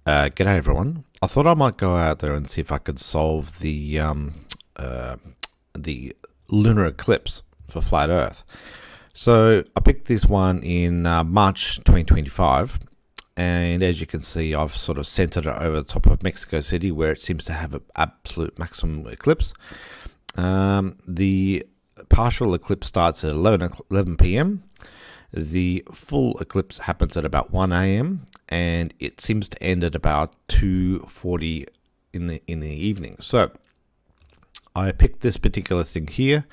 G'day everyone. I thought I might go out there and see if I could solve the lunar eclipse for flat Earth. So I picked this one in March 2025, and as you can see, I've sort of centered it over the top of Mexico City, where it seems to have an absolute maximum eclipse. The partial eclipse starts at 11 p.m. The full eclipse happens at about 1 a.m. and it seems to end at about 2:40 in the evening. So I picked this particular thing here.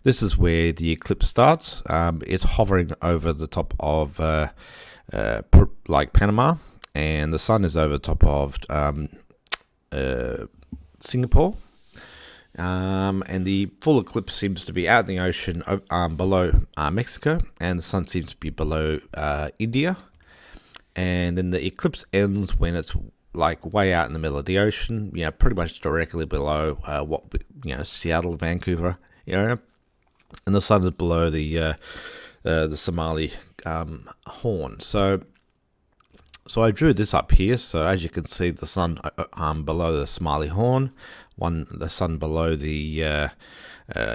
This is where the eclipse starts. It's hovering over the top of like Panama, and the sun is over the top of Singapore. And the full eclipse seems to be out in the ocean below Mexico, and the sun seems to be below India. And then the eclipse ends when it's like way out in the middle of the ocean, pretty much directly below Seattle, Vancouver area, and the sun is below the Somali Horn. So I drew this up here. So as you can see, the sun below the Somali Horn, the sun below the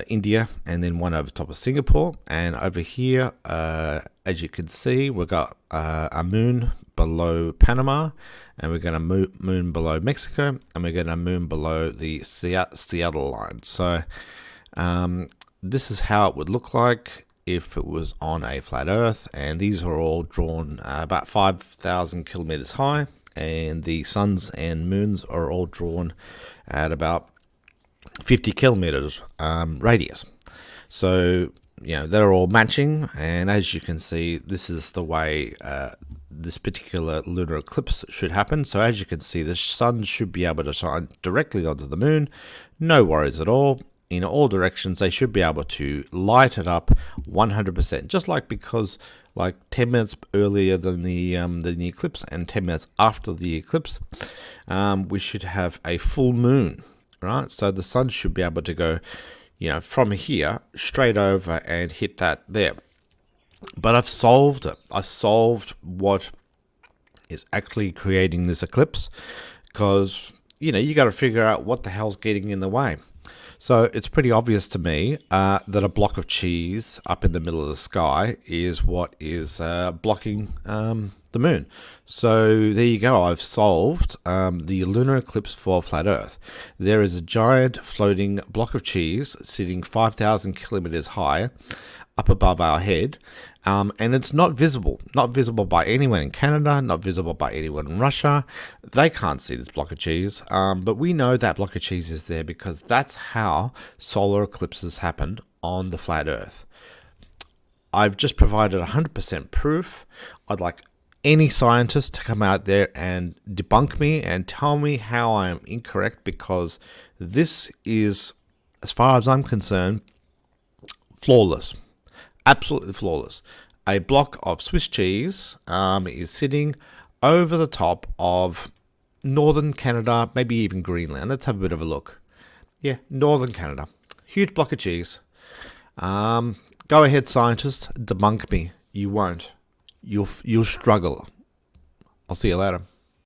India, and then one over top of Singapore. And over here, as you can see, we've got a moon below Panama, and we're going to moon below Mexico, and we're going to moon below the Seattle line. So this is how it would look like if it was on a flat Earth, and these are all drawn about 5,000 kilometers high, and the suns and moons are all drawn at about 50 kilometers radius. So they're all matching, and as you can see, this is the way this particular lunar eclipse should happen. So as you can see, the sun should be able to shine directly onto the moon, no worries at all. In all directions, they should be able to light it up 100%. Just because 10 minutes earlier than the eclipse and 10 minutes after the eclipse, we should have a full moon, right? So the sun should be able to go, from here straight over and hit that there. But I've solved it. I solved what is actually creating this eclipse, because you got to figure out what the hell's getting in the way. So it's pretty obvious to me that a block of cheese up in the middle of the sky is what is blocking the moon. So there you go. I've solved the lunar eclipse for flat Earth. There is a giant floating block of cheese sitting 5,000 kilometers high up above our head, and it's not visible by anyone in Canada, not visible by anyone in Russia. They can't see this block of cheese, but we know that block of cheese is there because that's how solar eclipses happened on the flat Earth. I've just provided 100% proof. I'd like any scientist to come out there and debunk me and tell me how I am incorrect, because this is, as far as I'm concerned, flawless. Absolutely flawless. A block of Swiss cheese is sitting over the top of northern Canada, maybe even Greenland. Let's have a bit of a look. Yeah, northern Canada. Huge block of cheese. Go ahead, scientists, debunk me. You won't. You'll struggle. I'll see you later.